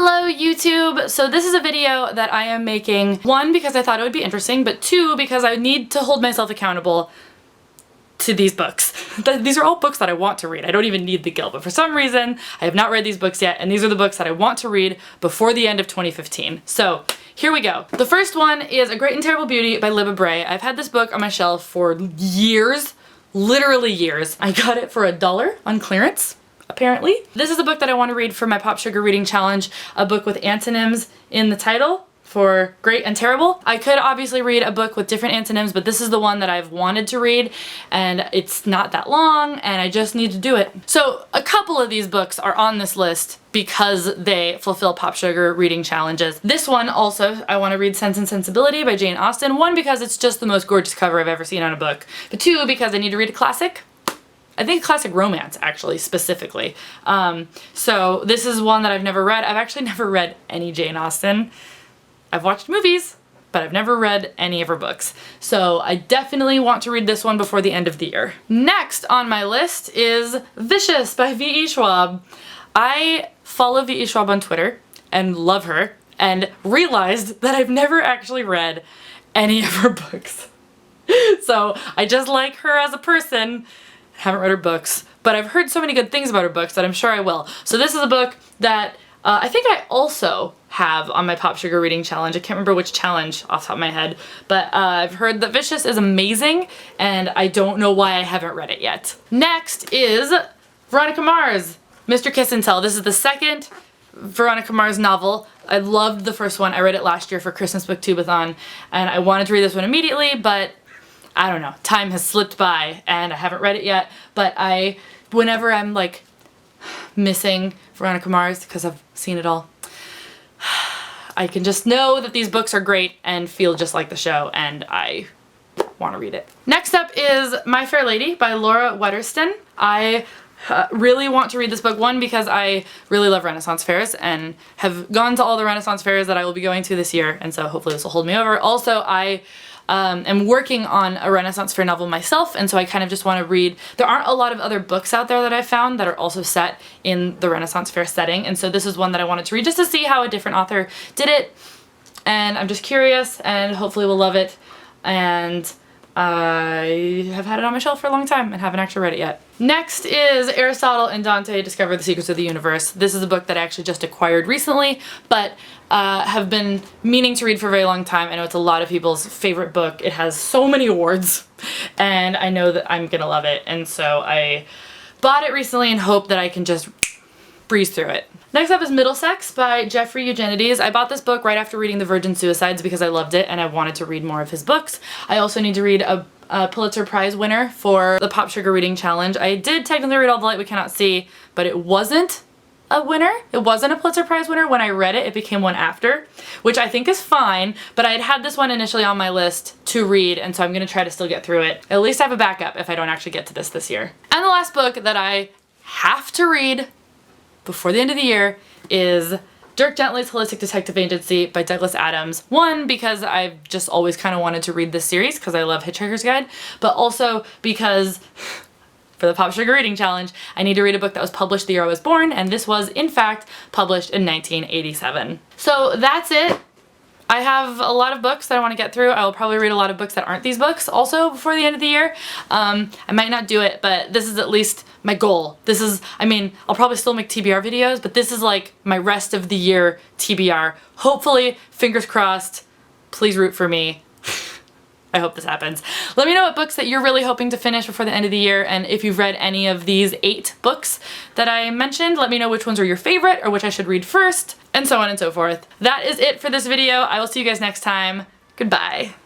Hello YouTube! So this is a video that I am making, one, because I thought it would be interesting, but two, because I need to hold myself accountable to these books. These are all books that I want to read. I don't even need the guilt, but for some reason I have not read these books yet, and these are the books that I want to read before the end of 2015. So here we go. The first one is A Great and Terrible Beauty by Libba Bray. I've had this book on my shelf for years, literally years. I got it for $1 on clearance, apparently. This is a book that I want to read for my Pop Sugar Reading Challenge, a book with antonyms in the title for great and terrible. I could obviously read a book with different antonyms, but this is the one that I've wanted to read, and it's not that long, and I just need to do it. So a couple of these books are on this list because they fulfill Pop Sugar Reading Challenges. This one also, I want to read Sense and Sensibility by Jane Austen. One, because it's just the most gorgeous cover I've ever seen on a book, but two, because I need to read a classic. I think classic romance, actually, specifically. So this is one that I've never read. I've actually never read any Jane Austen. I've watched movies, but I've never read any of her books. So I definitely want to read this one before the end of the year. Next on my list is Vicious by V.E. Schwab. I follow V.E. Schwab on Twitter and love her, and realized that I've never actually read any of her books. So I just like her as a person. Haven't read her books, but I've heard so many good things about her books that I'm sure I will. So this is a book that I think I also have on my Pop Sugar Reading Challenge. I can't remember which challenge off the top of my head, but I've heard that Vicious is amazing, and I don't know why I haven't read it yet. Next is Veronica Mars, Mr. Kiss and Tell. This is the second Veronica Mars novel. I loved the first one. I read it last year for Christmas Booktubeathon, and I wanted to read this one immediately, but I don't know, time has slipped by and I haven't read it yet, but whenever I'm like missing Veronica Mars because I've seen it all, I can just know that these books are great and feel just like the show, and I want to read it. Next up is My Fair Lady by Laura Wetterston. I really want to read this book, one, because I really love Renaissance fairs and have gone to all the Renaissance fairs that I will be going to this year, and so hopefully this will hold me over. Also, I am working on a Renaissance fair novel myself, and so I kind of just want to read. There aren't a lot of other books out there that I've found that are also set in the Renaissance fair setting, and so this is one that I wanted to read just to see how a different author did it, and I'm just curious, and hopefully we'll love it, and I have had it on my shelf for a long time and haven't actually read it yet. Next is Aristotle and Dante Discover the Secrets of the Universe. This is a book that I actually just acquired recently, but have been meaning to read for a very long time. I know it's a lot of people's favorite book. It has so many awards, and I know that I'm gonna love it, and so I bought it recently and hope that I can just breeze through it. Next up is Middlesex by Jeffrey Eugenides. I bought this book right after reading The Virgin Suicides because I loved it and I wanted to read more of his books. I also need to read a Pulitzer Prize winner for the Pop Sugar Reading Challenge. I did technically read All the Light We Cannot See, but it wasn't a winner. It wasn't a Pulitzer Prize winner. When I read it, it became one after, which I think is fine, but I had this one initially on my list to read, and so I'm gonna try to still get through it. At least I have a backup if I don't actually get to this year. And the last book that I have to read before the end of the year is Dirk Gently's Holistic Detective Agency by Douglas Adams. One, because I've just always kind of wanted to read this series because I love Hitchhiker's Guide, but also because for the Pop Sugar Reading Challenge, I need to read a book that was published the year I was born, and this was, in fact, published in 1987. So that's it. I have a lot of books that I want to get through. I will probably read a lot of books that aren't these books also before the end of the year. I might not do it, but this is at least my goal. This is, I mean, I'll probably still make TBR videos, but this is like my rest of the year TBR. Hopefully, fingers crossed, please root for me. I hope this happens. Let me know what books that you're really hoping to finish before the end of the year, and if you've read any of these 8 books that I mentioned, let me know which ones are your favorite or which I should read first, and so on and so forth. That is it for this video. I will see you guys next time. Goodbye.